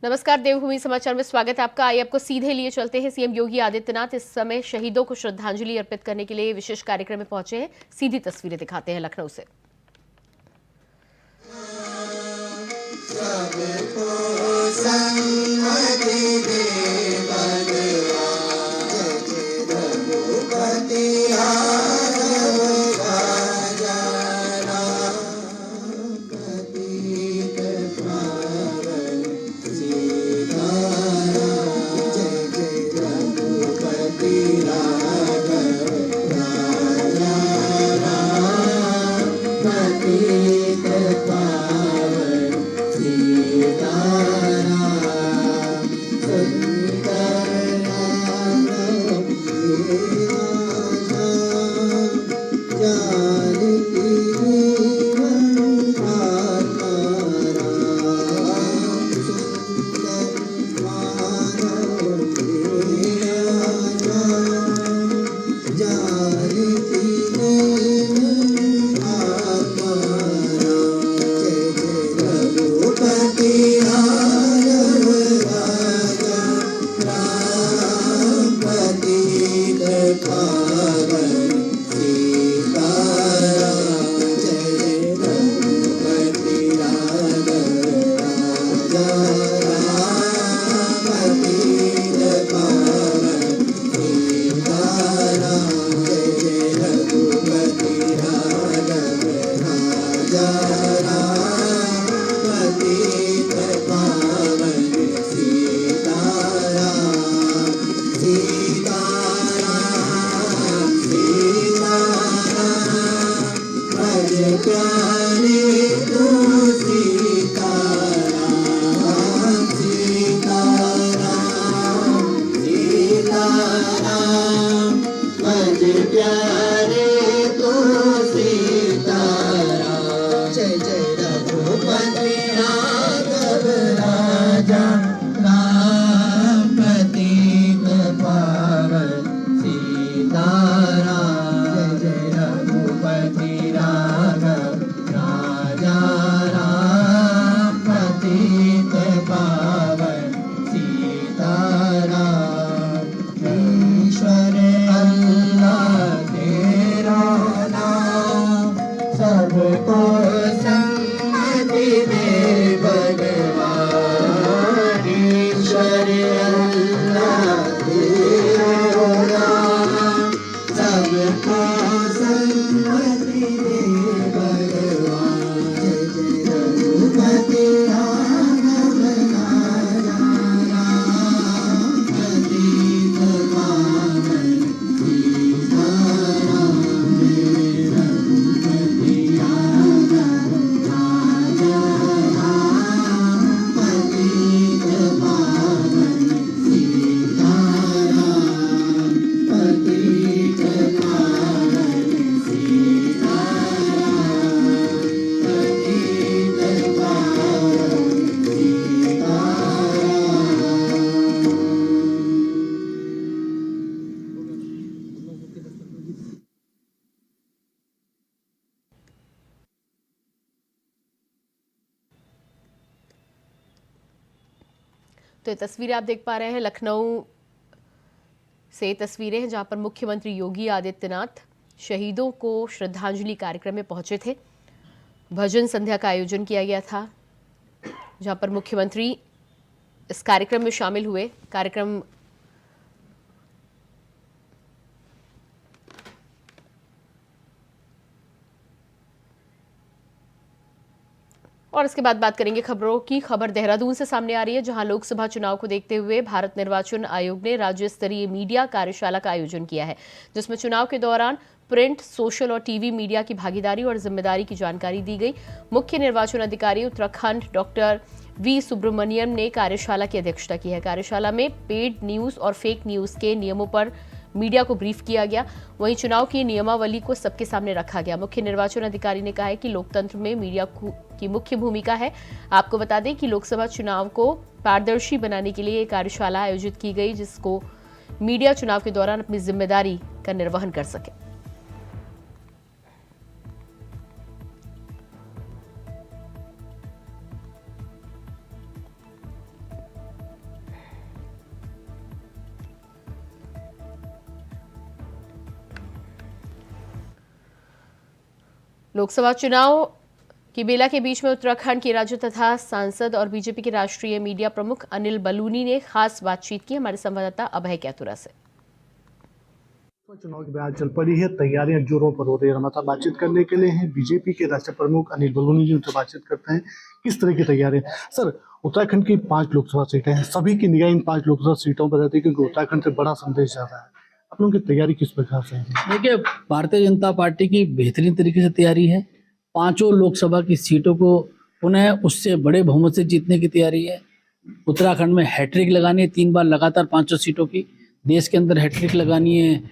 नमस्कार, देवभूमि समाचार में स्वागत है आपका। आइए आपको सीधे लिए चलते हैं। सीएम योगी आदित्यनाथ इस समय शहीदों को श्रद्धांजलि अर्पित करने के लिए विशेष कार्यक्रम में पहुंचे हैं। सीधी तस्वीरें दिखाते हैं लखनऊ से। तो ये तस्वीरें आप देख पा रहे हैं लखनऊ से तस्वीरें हैं जहां पर मुख्यमंत्री योगी आदित्यनाथ शहीदों को श्रद्धांजलि कार्यक्रम में पहुंचे थे। भजन संध्या का आयोजन किया गया था जहां पर मुख्यमंत्री इस कार्यक्रम में शामिल हुए। कार्यक्रम और इसके बाद बात करेंगे खबरों की। खबर देहरादून से सामने आ रही है जहां लोकसभा चुनाव को देखते हुए भारत निर्वाचन आयोग ने राज्य स्तरीय मीडिया कार्यशाला का आयोजन किया है, जिसमें चुनाव के दौरान प्रिंट, सोशल और टीवी मीडिया की भागीदारी और जिम्मेदारी की जानकारी दी गई। मुख्य निर्वाचन अधिकारी उत्तराखंड डॉक्टर वी सुब्रमण्यम ने कार्यशाला की अध्यक्षता की है। कार्यशाला में पेड न्यूज और फेक न्यूज के नियमों पर मीडिया को ब्रीफ किया गया। वहीं चुनाव की नियमावली को सबके सामने रखा गया। मुख्य निर्वाचन अधिकारी ने कहा है कि लोकतंत्र में मीडिया की मुख्य भूमिका है। आपको बता दें कि लोकसभा चुनाव को पारदर्शी बनाने के लिए एक कार्यशाला आयोजित की गई, जिसको मीडिया चुनाव के दौरान अपनी जिम्मेदारी का निर्वहन कर सके। लोकसभा चुनाव की बेला के बीच में उत्तराखंड के राज्य तथा सांसद और बीजेपी के राष्ट्रीय मीडिया प्रमुख अनिल बलूनी ने खास बातचीत की। हमारे संवाददाता अभय कैतुरा से। चुनाव की बयान चल पड़ी है, तैयारियां जोरों पर हो रही है। हमारे साथ बातचीत करने के लिए हैं बीजेपी के राष्ट्रीय प्रमुख अनिल बलूनी जी, उनसे बातचीत करते हैं किस तरह की तैयारियां। सर, उत्तराखंड की 5 लोकसभा सीटें हैं, सभी की निगाह इन 5 लोकसभा सीटों पर रहती है क्योंकि उत्तराखंड से बड़ा संदेश जा रहा है। आप लोगों की तैयारी किस प्रकार से है? देखिए, भारतीय जनता पार्टी की बेहतरीन तरीके से तैयारी है। 5 लोकसभा की सीटों को पुनः उससे बड़े बहुमत से जीतने की तैयारी है। उत्तराखंड में हैट्रिक लगानी है, 3 बार लगातार 500 सीटों की। देश के अंदर हैट्रिक लगानी है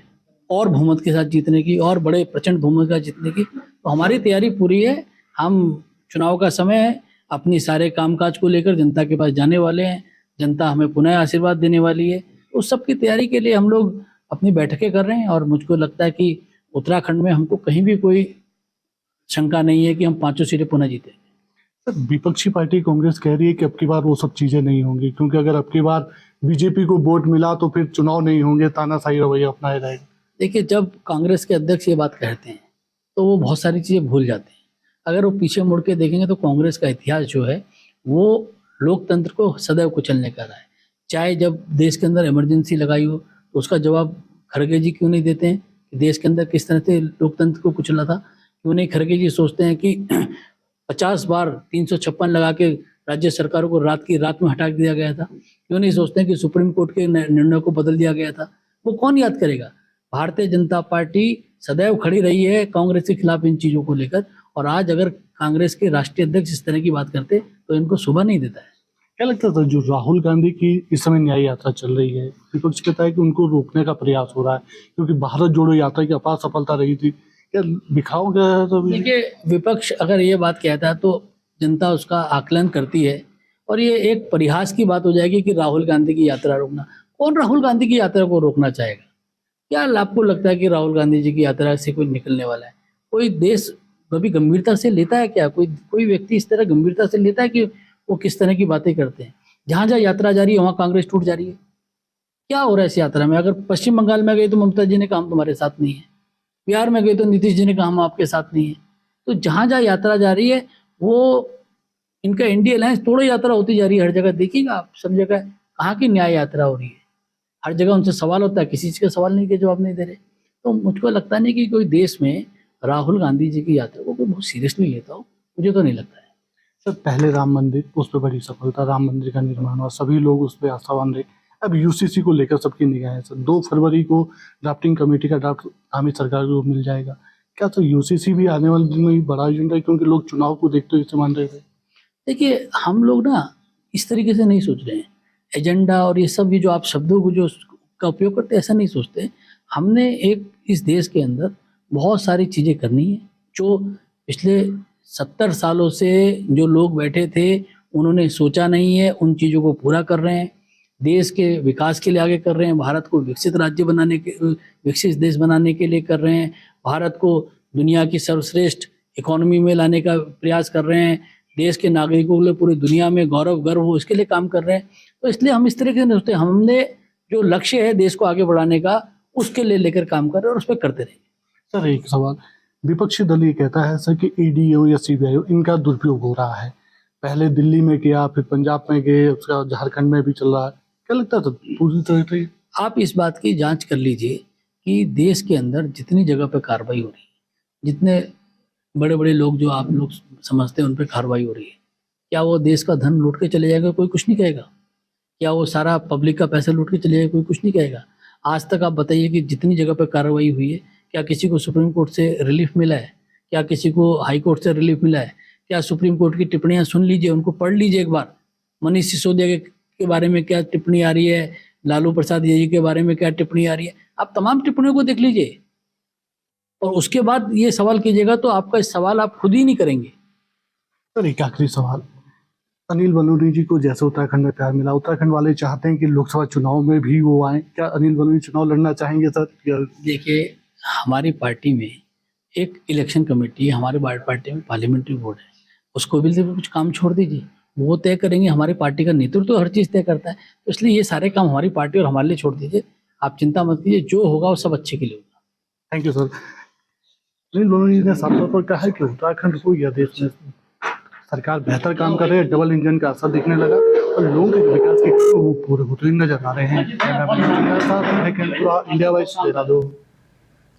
और बहुमत के साथ जीतने की, और बड़े प्रचंड बहुमत के साथ जीतने की। तो हमारी तैयारी पूरी है। हम चुनाव का समय है, अपनी सारे कामकाज को लेकर जनता के पास जाने वाले हैं। जनता हमें पुनः आशीर्वाद देने वाली है। उस सब की तैयारी के लिए हम लोग अपनी बैठकें कर रहे हैं और मुझको लगता है कि उत्तराखंड में हमको कहीं भी कोई शंका नहीं है कि हम 5 सीटें पुनः जीतेंगे। सर, विपक्षी पार्टी कांग्रेस कह रही है कि अब की बार वो सब चीजें नहीं होंगी क्योंकि अगर अब की बार बीजेपी को वोट मिला तो फिर चुनाव नहीं होंगे, तानाशाही रवैया अपनाया जाएगा। देखिए, जब कांग्रेस के अध्यक्ष ये बात कहते हैं तो वो बहुत सारी चीज़ें भूल जाते हैं। अगर वो पीछे मुड़ के देखेंगे तो कांग्रेस का इतिहास जो है वो लोकतंत्र को सदैव कुचलने का रहा है। चाहे जब देश के अंदर इमरजेंसी लगाई हो तो उसका जवाब खड़गे जी क्यों नहीं देते हैं कि देश के अंदर किस तरह से लोकतंत्र को कुचला था। क्यों नहीं खड़गे जी सोचते हैं कि 50 बार 356 लगा के राज्य सरकारों को रात की रात में हटा दिया गया था। क्यों नहीं सोचते हैं कि सुप्रीम कोर्ट के निर्णय को बदल दिया गया था। वो कौन याद करेगा। भारतीय जनता पार्टी सदैव खड़ी रही है कांग्रेस के खिलाफ इन चीज़ों को लेकर, और आज अगर कांग्रेस के राष्ट्रीय अध्यक्ष इस तरह की बात करते तो इनको शोभा नहीं देता है। क्या लगता था जो राहुल गांधी की इस समय न्याय यात्रा चल रही है, विपक्ष कहता है कि उनको रोकने का प्रयास हो रहा है क्योंकि भारत जोड़ो यात्रा की अपार सफलता रही थी, क्या दिखाओ गया है? तो देखिए, विपक्ष अगर ये बात कहता है तो जनता उसका आकलन करती है, और ये एक परिहास की बात हो जाएगी कि राहुल गांधी की यात्रा रोकना। कौन राहुल गांधी की यात्रा को रोकना चाहेगा? क्या आपको लगता है कि राहुल गांधी जी की यात्रा से कोई निकलने वाला है? कोई देश कभी गंभीरता से लेता है क्या? कोई व्यक्ति इस तरह गंभीरता से लेता है कि वो किस तरह की बातें करते हैं? जहाँ जहाँ यात्रा जा रही है वहाँ कांग्रेस टूट जा रही है। क्या हो रहा है इस यात्रा में? अगर पश्चिम बंगाल में गए तो ममता जी ने कहा हम तुम्हारे साथ नहीं है, बिहार में गए तो नीतीश जी ने कहा हम आपके साथ नहीं है। तो जहाँ जहाँ यात्रा जा रही है वो इनका इंडिया अलायंस तोड़ो यात्रा होती जा रही है। हर जगह देखिएगा आप, सब जगह कहाँ की न्याय यात्रा हो रही है। हर जगह उनसे सवाल होता है, किसी चीज़ का सवाल नहीं के जवाब नहीं दे रहे। तो मुझको लगता नहीं कि कोई देश में राहुल गांधी जी की यात्रा को कोई बहुत सीरियसली लेता हो, मुझे तो नहीं लगता है। सर, पहले राम मंदिर, उस पर बड़ी सफलता, राम मंदिर का निर्माण हुआ, सभी लोग उस पर आस्थावान रहे। अब यूसीसी को लेकर सबकी निगाह है। सर, 2 फरवरी को ड्राफ्टिंग कमेटी का ड्राफ्ट आगामी सरकार को मिल जाएगा। क्या तो यूसीसी भी आने वाले दिन में बड़ा एजेंडा है क्योंकि लोग चुनाव को देखते हुए इसे मान रहे थे? देखिए, हम लोग ना इस तरीके से नहीं सोच रहे हैं। एजेंडा और ये सब, ये जो आप शब्दों को जो का उपयोग करते हैं, ऐसा नहीं सोचते। हमने एक इस देश के अंदर बहुत सारी चीज़ें करनी है जो पिछले 70 सालों से जो लोग बैठे थे उन्होंने सोचा नहीं है, उन चीज़ों को पूरा कर रहे हैं। देश के विकास के लिए आगे कर रहे हैं, भारत को विकसित राज्य बनाने के, विकसित देश बनाने के लिए कर रहे हैं, भारत को दुनिया की सर्वश्रेष्ठ इकोनॉमी में लाने का प्रयास कर रहे हैं, देश के नागरिकों के लिए पूरी दुनिया में गौरव गर्व हो इसके लिए काम कर रहे हैं। तो इसलिए हम इस तरीके से नहीं सोचते। हमने जो लक्ष्य है देश को आगे बढ़ाने का, उसके लिए लेकर काम कर रहे हैं और उस पर करते रहेंगे। सर, एक सवाल, विपक्षी दल ये कहता है सर कि ईडी हो या सीबीआई हो, इनका दुरुपयोग हो रहा है। पहले दिल्ली में किया, फिर पंजाब में गए, उसका झारखंड में भी चल रहा है। क्या लगता है पूरी तरह से? आप इस बात की जांच कर लीजिए कि देश के अंदर जितनी जगह पे कार्रवाई हो रही है, जितने बड़े बड़े लोग जो आप लोग समझते हैं उन पर कार्रवाई हो रही है, क्या वो देश का धन लूट के चले जाएगा? कोई कुछ नहीं कहेगा। क्या वो सारा पब्लिक का पैसा लूट के चले जाएगा? कोई कुछ नहीं कहेगा। आज तक आप बताइए कि जितनी जगह पे कार्रवाई हुई है, क्या किसी को सुप्रीम कोर्ट से रिलीफ मिला है? क्या किसी को हाई कोर्ट से रिलीफ मिला है? क्या सुप्रीम कोर्ट की टिप्पणियां सुन लीजिए, उनको पढ़ लीजिए एक बार। मनीष सिसोदिया के बारे में क्या टिप्पणी आ रही है, लालू प्रसाद यादव के बारे में क्या टिप्पणी आ रही है, आप तमाम टिप्पणियों को देख लीजिए और उसके बाद ये सवाल कीजिएगा तो आपका इस सवाल आप खुद ही नहीं करेंगे। सर, एक आखिरी सवाल, अनिल बलूनी जी को जैसे उत्तराखंड में प्यार मिला, उत्तराखंड वाले चाहते हैं कि लोकसभा चुनाव में भी वो आए। क्या अनिल बलूनी चुनाव लड़ना चाहेंगे सर? देखिए, हमारी पार्टी में एक इलेक्शन कमेटी है, हमारे पार्टी में पार्लियामेंट्री बोर्ड है, उसको भी कुछ काम छोड़ दीजिए, वो तय करेंगे। हमारी पार्टी का नेतृत्व तो हर चीज़ तय करता है, तो इसलिए ये सारे काम हमारी पार्टी और हमारे लिए छोड़ दीजिए। आप चिंता मत कीजिए, जो होगा वो सब अच्छे के लिए होगा। Thank you sir. लेकिन दोनों ने साफ तौर पर कहा है कि उत्तराखंड को यह देश में सरकार बेहतर काम कर रही है, डबल इंजन का असर दिखने लगा और लोगों के विकास के काम वो पूरे होते हुए नजर आ रहे हैं। पूरा इंडिया वाइज देहरादून।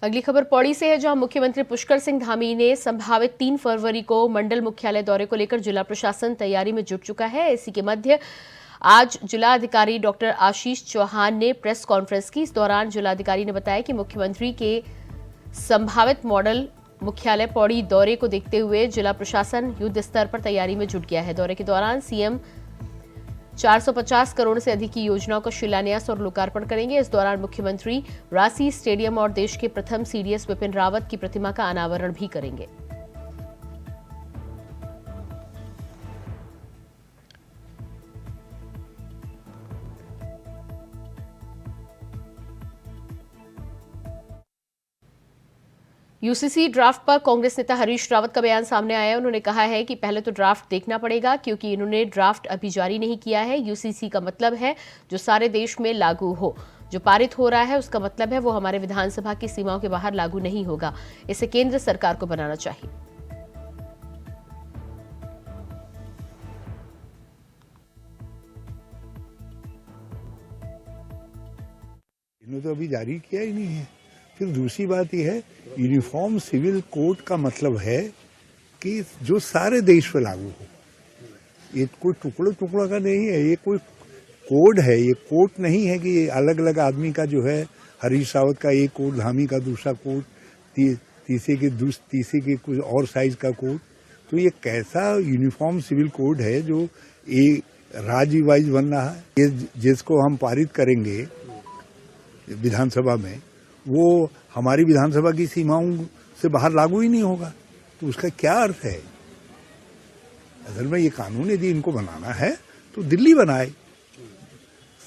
अगली खबर पौड़ी से है, जहां मुख्यमंत्री पुष्कर सिंह धामी ने संभावित 3 फरवरी को मंडल मुख्यालय दौरे को लेकर जिला प्रशासन तैयारी में जुट चुका है। इसी के मध्य आज जिलाधिकारी डॉक्टर आशीष चौहान ने प्रेस कॉन्फ्रेंस की। इस दौरान जिलाधिकारी ने बताया कि मुख्यमंत्री के संभावित मॉडल मुख्यालय पौड़ी दौरे को देखते हुए जिला प्रशासन युद्ध स्तर पर तैयारी में जुट गया है। दौरे के दौरान सीएम 450 करोड़ से अधिक की योजनाओं का शिलान्यास और लोकार्पण करेंगे। इस दौरान मुख्यमंत्री रांसी स्टेडियम और देश के प्रथम सीडीएस विपिन रावत की प्रतिमा का अनावरण भी करेंगे। यूसीसी ड्राफ्ट पर कांग्रेस नेता हरीश रावत का बयान सामने आया है। उन्होंने कहा है कि पहले तो ड्राफ्ट देखना पड़ेगा, क्योंकि इन्होंने ड्राफ्ट अभी जारी नहीं किया है। यूसीसी का मतलब है जो सारे देश में लागू हो। जो पारित हो रहा है उसका मतलब है वो हमारे विधानसभा की सीमाओं के बाहर लागू नहीं होगा। इसे केंद्र सरकार को बनाना चाहिए। इन्होंने तो अभी जारी किया ही नहीं है। फिर दूसरी बात यह है, यूनिफॉर्म सिविल कोड का मतलब है कि जो सारे देश पे लागू हो। ये कोई टुकड़े टुकड़ा का नहीं है, ये कोई कोड है। ये कोड नहीं है कि अलग अलग आदमी का जो है, हरीश रावत का एक कोड, धामी का दूसरा कोड, तीसरे के कुछ और साइज का कोड। तो ये कैसा यूनिफॉर्म सिविल कोड है जो राज्य वाइज बन रहा है। ये जिसको हम पारित करेंगे विधानसभा में, वो हमारी विधानसभा की सीमाओं से बाहर लागू ही नहीं होगा। तो उसका क्या अर्थ है? असल में ये कानून यदि इनको बनाना है तो दिल्ली बनाए,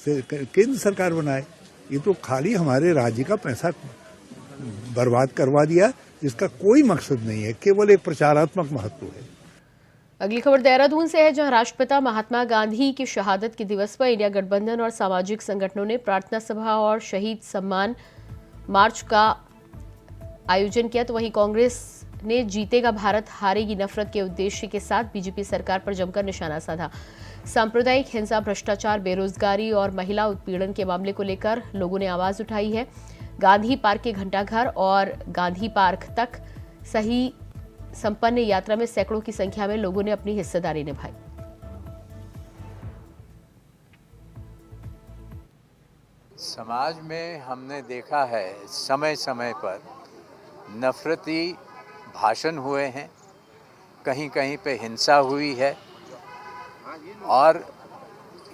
केंद्र सरकार बनाए। ये तो खाली हमारे राज्य का पैसा बर्बाद करवा दिया, जिसका कोई मकसद नहीं है, केवल एक प्रचारात्मक महत्व है। अगली खबर देहरादून से है, जहां राष्ट्रपिता महात्मा गांधी की शहादत के दिवस पर इंडिया गठबंधन और सामाजिक संगठनों ने प्रार्थना सभा और शहीद सम्मान मार्च का आयोजन किया। तो वहीं कांग्रेस ने जीतेगा भारत हारेगी नफरत के उद्देश्य के साथ बीजेपी सरकार पर जमकर निशाना साधा। सांप्रदायिक हिंसा, भ्रष्टाचार, बेरोजगारी और महिला उत्पीड़न के मामले को लेकर लोगों ने आवाज उठाई है। गांधी पार्क के घंटाघर और गांधी पार्क तक सही संपन्न यात्रा में सैकड़ों की संख्या में लोगों ने अपनी हिस्सेदारी निभाई। समाज में हमने देखा है समय समय पर नफरती भाषण हुए हैं, कहीं कहीं पे हिंसा हुई है, और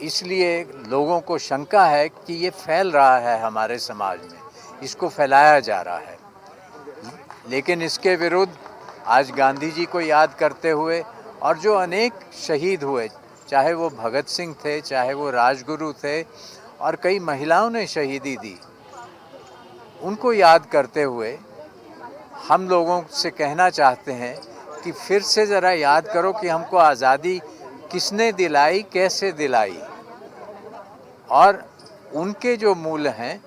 इसलिए लोगों को शंका है कि ये फैल रहा है हमारे समाज में, इसको फैलाया जा रहा है। लेकिन इसके विरुद्ध आज गांधी जी को याद करते हुए और जो अनेक शहीद हुए, चाहे वो भगत सिंह थे, चाहे वो राजगुरु थे, और कई महिलाओं ने शहीदी दी, उनको याद करते हुए हम लोगों से कहना चाहते हैं कि फिर से ज़रा याद करो कि हमको आज़ादी किसने दिलाई, कैसे दिलाई, और उनके जो मूल हैं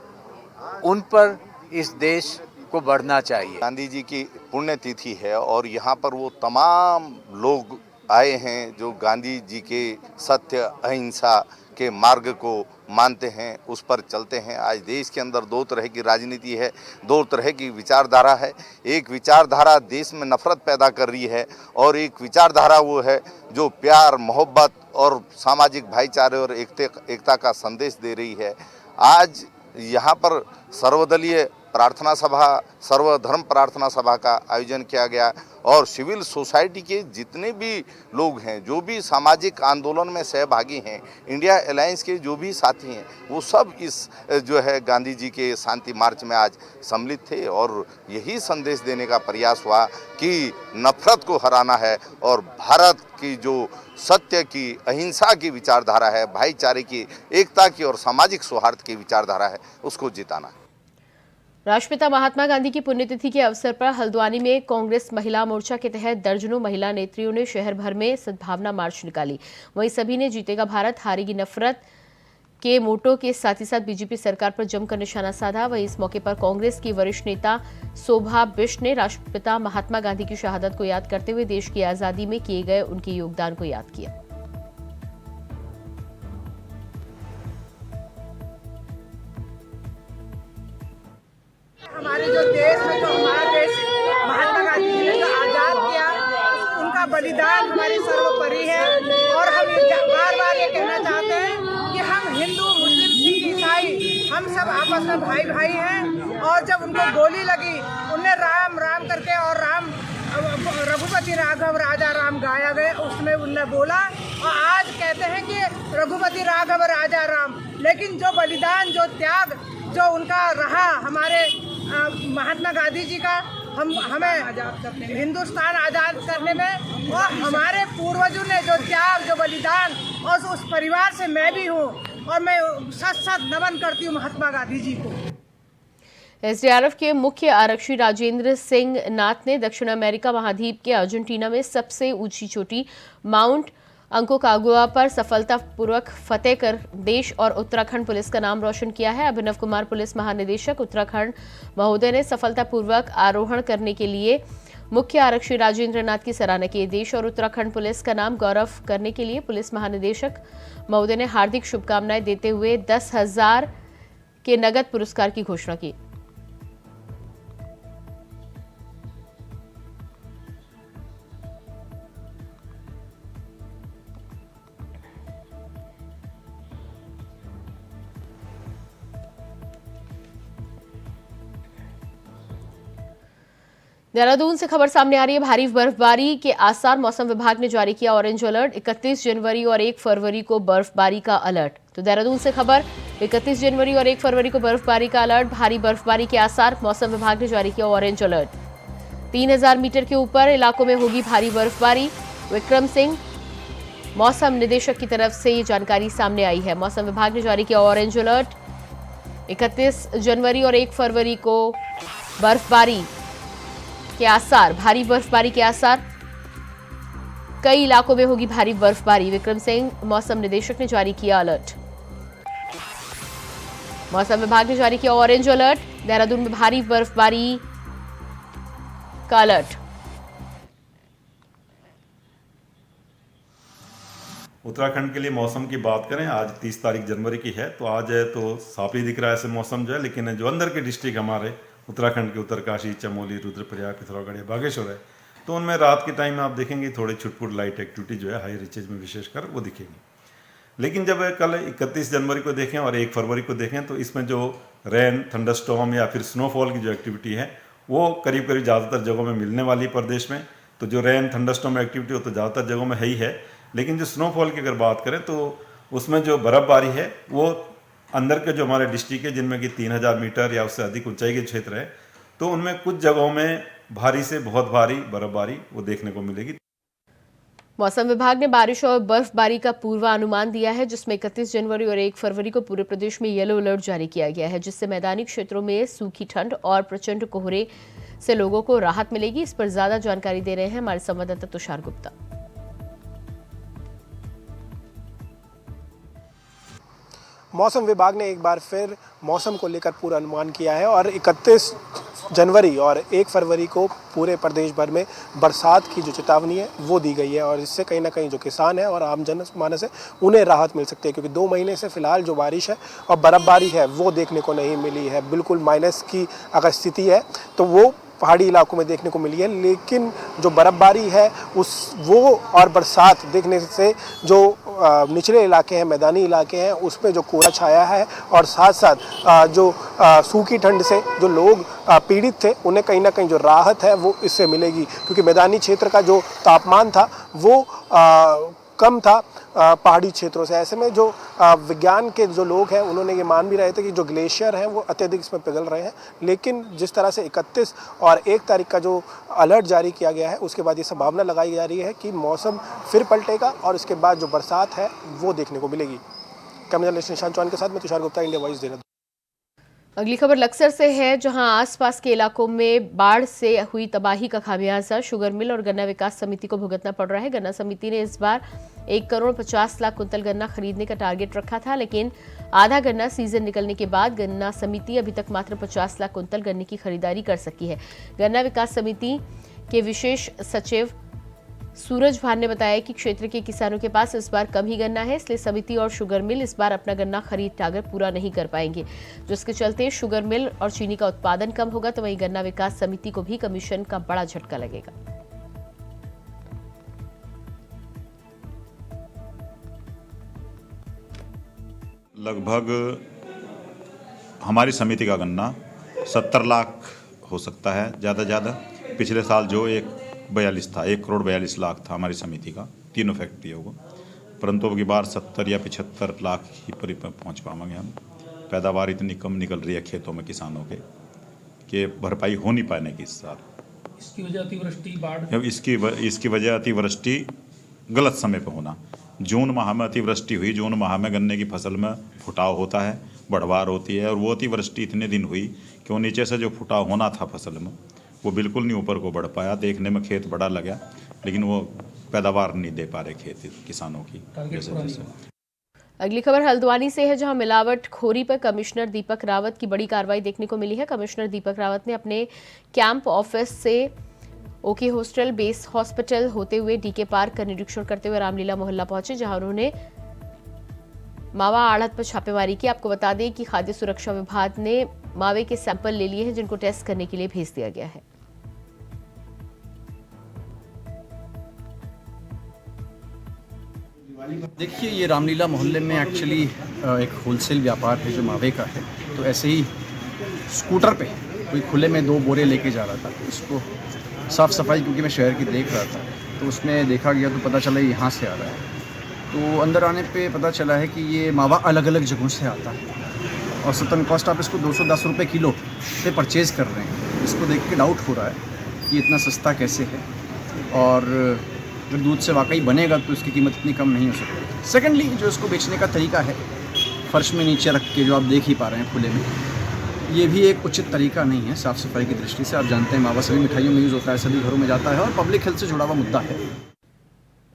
उन पर इस देश को बढ़ना चाहिए। गांधी जी की पुण्यतिथि है और यहाँ पर वो तमाम लोग आए हैं जो गांधी जी के सत्य अहिंसा के मार्ग को मानते हैं, उस पर चलते हैं। आज देश के अंदर दो तरह की राजनीति है, दो तरह की विचारधारा है। एक विचारधारा देश में नफरत पैदा कर रही है और एक विचारधारा वो है जो प्यार, मोहब्बत और सामाजिक भाईचारे और एकता का संदेश दे रही है। आज यहाँ पर सर्वदलीय प्रार्थना सभा, सर्वधर्म प्रार्थना सभा का आयोजन किया गया और सिविल सोसाइटी के जितने भी लोग हैं, जो भी सामाजिक आंदोलन में सहभागी हैं, इंडिया अलायंस के जो भी साथी हैं, वो सब इस जो है गांधी जी के शांति मार्च में आज सम्मिलित थे और यही संदेश देने का प्रयास हुआ कि नफरत को हराना है और भारत की जो सत्य की, अहिंसा की विचारधारा है, भाईचारे की, एकता की और सामाजिक सौहार्द की विचारधारा है, उसको जिताना है। राष्ट्रपिता महात्मा गांधी की पुण्यतिथि के अवसर पर हल्द्वानी में कांग्रेस महिला मोर्चा के तहत दर्जनों महिला नेत्रियों ने शहर भर में सद्भावना मार्च निकाली। वहीं सभी ने जीतेगा भारत हारेगी नफरत के मोटो के साथ ही साथ बीजेपी सरकार पर जमकर निशाना साधा। वहीं इस मौके पर कांग्रेस की वरिष्ठ नेता शोभा बिष्ट ने राष्ट्रपिता महात्मा गांधी की शहादत को याद करते हुए देश की आजादी में किए गए उनके योगदान को याद किया। हमारे जो देश में जो हमारा देश महात्मा गांधी जी ने जो आजाद किया, उनका बलिदान हमारे सर्वोपरि है। और हम बार बार ये कहना चाहते हैं कि हम हिंदू, मुस्लिम, सिख, ईसाई हम सब आपस में भाई भाई हैं। और जब उनको गोली लगी, उनने राम राम करके और राम रघुपति राघव राजा राम गाया गया, उसमें उनने बोला। और आज कहते हैं कि रघुपति राघव राजा राम, लेकिन जो बलिदान, जो त्याग, जो उनका रहा हमारे महात्मा गांधी जी का, हमें हिंदुस्तान आज़ाद करने में, और हमारे पूर्वजों ने जो त्याग, जो बलिदान, और उस परिवार से मैं भी हूँ और मैं सच सच नमन करती हूँ महात्मा गांधी जी को। एसडीआरएफ के मुख्य आरक्षी राजेंद्र सिंह नाथ ने दक्षिण अमेरिका महाद्वीप के अर्जेंटीना में सबसे ऊंची चोटी माउंट अंकोकागुआ पर सफलतापूर्वक फतेह कर देश और उत्तराखंड पुलिस का नाम रोशन किया है। अभिनव कुमार पुलिस महानिदेशक उत्तराखंड महोदय ने सफलतापूर्वक आरोहण करने के लिए मुख्य आरक्षी राजेंद्र नाथ की सराहना की। देश और उत्तराखंड पुलिस का नाम गौरव करने के लिए पुलिस महानिदेशक महोदय ने हार्दिक शुभकामनाएं देते हुए 10,000 के नगद पुरस्कार की घोषणा की। देहरादून से खबर सामने आ रही है। भारी बर्फबारी के आसार, मौसम विभाग ने जारी किया ऑरेंज अलर्ट। 31 जनवरी और 1 फरवरी को बर्फबारी का अलर्ट। तो देहरादून से खबर, 31 जनवरी और 1 फरवरी को बर्फबारी का अलर्ट। भारी बर्फबारी के आसार, मौसम विभाग ने जारी किया ऑरेंज अलर्ट। 3000 मीटर के ऊपर इलाकों में होगी भारी बर्फबारी। विक्रम सिंह मौसम निदेशक की तरफ से ये जानकारी सामने आई है। मौसम विभाग ने जारी किया ऑरेंज अलर्ट। 31 जनवरी और 1 फरवरी को बर्फबारी के आसार, भारी बर्फबारी के आसार, कई इलाकों में होगी भारी बर्फबारी। विक्रम सिंह मौसम निदेशक ने जारी किया अलर्ट। मौसम विभाग ने जारी किया ऑरेंज अलर्ट। देहरादून में भारी बर्फबारी का अलर्ट। उत्तराखंड के लिए मौसम की बात करें, आज 30 तारीख जनवरी की है, तो आज तो साफ ही दिख रहा है ऐसे मौसम जो है, लेकिन जो अंदर के डिस्ट्रिक्ट हमारे उत्तराखंड के उत्तरकाशी, चमोली, रुद्रप्रयाग, पिथौरागढ़, बागेश्वर है, तो उनमें रात के टाइम में आप देखेंगे थोड़ी छुटपुट लाइट एक्टिविटी जो है हाई रिचेज में विशेषकर वो दिखेगी। लेकिन जब कल 31 जनवरी को देखें और 1 फरवरी को देखें तो इसमें जो रेन, थंडरस्टॉर्म या फिर स्नोफॉल की जो एक्टिविटी है वो करीब करीब ज़्यादातर जगहों में मिलने वाली प्रदेश में। तो जो रेन, थंडरस्टॉर्म एक्टिविटी हो तो ज़्यादातर जगहों में है ही है, लेकिन जो स्नोफॉल की अगर बात करें तो उसमें जो बर्फबारी है वो अंदर के जो हमारे डिस्ट्रिक्ट है जिनमें कि 3000 मीटर या उससे अधिक ऊंचाई के क्षेत्र है, तो उनमें कुछ जगहों में भारी से बहुत भारी बर्फबारी वो देखने को मिलेगी। मौसम विभाग ने बारिश और बर्फबारी का पूर्वानुमान दिया है, जिसमें 31 जनवरी और 1 फरवरी को पूरे प्रदेश में येलो अलर्ट जारी किया गया है, जिससे मैदानी क्षेत्रों में सूखी ठंड और प्रचंड कोहरे से लोगों को राहत मिलेगी। इस पर ज्यादा जानकारी दे रहे हैं हमारे संवाददाता तुषार गुप्ता। मौसम विभाग ने एक बार फिर मौसम को लेकर पूरा अनुमान किया है और 31 जनवरी और 1 फरवरी को पूरे प्रदेश भर में बरसात की जो चेतावनी है वो दी गई है। और इससे कहीं ना कहीं जो किसान है और आम जनमानस है उन्हें राहत मिल सकती है, क्योंकि 2 महीने से फिलहाल जो बारिश है और बर्फबारी है वो देखने को नहीं मिली है। बिल्कुल माइनस की अगर स्थिति है तो वो पहाड़ी इलाकों में देखने को मिली है, लेकिन जो बर्फबारी है वो और बरसात देखने से जो निचले इलाके हैं, मैदानी इलाके हैं, उस पर जो कोहरा छाया है और साथ साथ जो सूखी ठंड से जो लोग पीड़ित थे उन्हें कहीं ना कहीं जो राहत है वो इससे मिलेगी, क्योंकि मैदानी क्षेत्र का जो तापमान था वो कम था पहाड़ी क्षेत्रों से। ऐसे में जो विज्ञान के जो लोग हैं उन्होंने ये मान भी रहे थे कि जो ग्लेशियर हैं वो अत्यधिक इसमें पिघल रहे हैं, लेकिन जिस तरह से 31 और 1 तारीख का जो अलर्ट जारी किया गया है उसके बाद ये संभावना लगाई जा रही है कि मौसम फिर पलटेगा और इसके बाद जो बरसात है वो देखने को मिलेगी। कैमरा जर्नलिस्ट निशांत चौहान के साथ मैं तुषार गुप्ता, इंडिया वॉइस, देहरादून। अगली खबर लक्सर से है, जहां आसपास के इलाकों में बाढ़ से हुई तबाही का खामियाजा शुगर मिल और गन्ना विकास समिति को भुगतना पड़ रहा है। गन्ना समिति ने इस बार 1,50,00,000 कुंतल गन्ना खरीदने का टारगेट रखा था, लेकिन आधा गन्ना सीजन निकलने के बाद गन्ना समिति अभी तक मात्र 50 लाख कुंतल गन्ने की खरीदारी कर सकी है। गन्ना विकास समिति के विशेष सचिव सूरज भान ने बताया कि क्षेत्र के किसानों के पास इस बार कम ही गन्ना है, इसलिए समिति और शुगर मिल इस बार अपना गन्ना खरीद टारगेट पूरा नहीं कर पाएंगे, जिसके चलते शुगर मिल और चीनी का उत्पादन कम होगा, तो वहीं गन्ना विकास समिति को भी कमीशन का बड़ा झटका लगेगा। लगभग हमारी समिति का गन्ना 70 लाख हो सकता है ज़्यादा ज़्यादा। पिछले साल जो 1,42 था, 1,42,00,000 था हमारी समिति का, तीनों फैक्ट्रियों को, परंतु अब की बार 70 या 75 लाख ही पर पहुँच पाएंगे हम। पैदावार इतनी कम निकल रही है खेतों में किसानों के कि भरपाई हो नहीं पाने की इस साल। इसकी वजह अतिवृष्टि, बाढ़, इसकी वजह अतिवृष्टि, गलत समय पर होना। जून माह में अतिवृष्टि हुई, जून माह में गन्ने की फसल में फुटाव होता है, बढ़वार होती है, और वो अतिवृष्टि इतने दिन हुई कि वो नीचे से जो फुटाव होना था फसल में वो बिल्कुल नहीं ऊपर को बढ़ पाया। देखने में खेत बड़ा लगा, लेकिन वो पैदावार नहीं दे पा रहे खेत किसानों की। अगली खबर हल्द्वानी से है, जहां मिलावट खोरी पर कमिश्नर दीपक रावत की बड़ी कार्रवाई देखने को मिली है। कमिश्नर दीपक रावत ने अपने कैंप ऑफिस से ओके हॉस्टल, बेस हॉस्पिटल होते हुए डीके पार्क का निरीक्षण करते हुए रामलीला मोहल्ला पहुंचे, जहां उन्होंने मावा आढ़त पर छापेमारी की। आपको बता दें कि खाद्य सुरक्षा विभाग ने मावे के सैंपल ले लिए हैं, जिनको टेस्ट करने के लिए भेज दिया गया है। देखिए, ये रामलीला मोहल्ले में एक्चुअली एक होलसेल व्यापार है जो मावे का है। तो ऐसे ही स्कूटर पे कोई खुले में 2 बोरे लेके जा रहा था, तो इसको साफ़ सफाई, क्योंकि मैं शहर की देख रहा था, तो उसमें देखा गया तो पता चला यहाँ से आ रहा है। तो अंदर आने पे पता चला है कि ये मावा अलग अलग जगहों से आता है और सतन कॉस्ट आप इसको 210 रुपये किलो पे परचेज़ कर रहे हैं। इसको देख के डाउट हो रहा है कि इतना सस्ता कैसे है, और अगर दूध से वाकई बनेगा तो इसकी कीमत इतनी कम नहीं हो सकती। सेकेंडली, जो इसको बेचने का तरीका है, फर्श में नीचे रख के जो आप देख ही पा रहे हैं खुले में, ये भी एक उचित तरीका नहीं है साफ़ सफाई की दृष्टि से। आप जानते हैं मावा सभी मिठाइयों में यूज़ होता है, सभी घरों में जाता है और पब्लिक हेल्थ से जुड़ा हुआ मुद्दा है।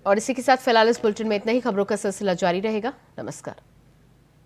और इसी के साथ फिलहाल इस बुलेटिन में इतना ही। खबरों का सिलसिला जारी रहेगा। नमस्कार।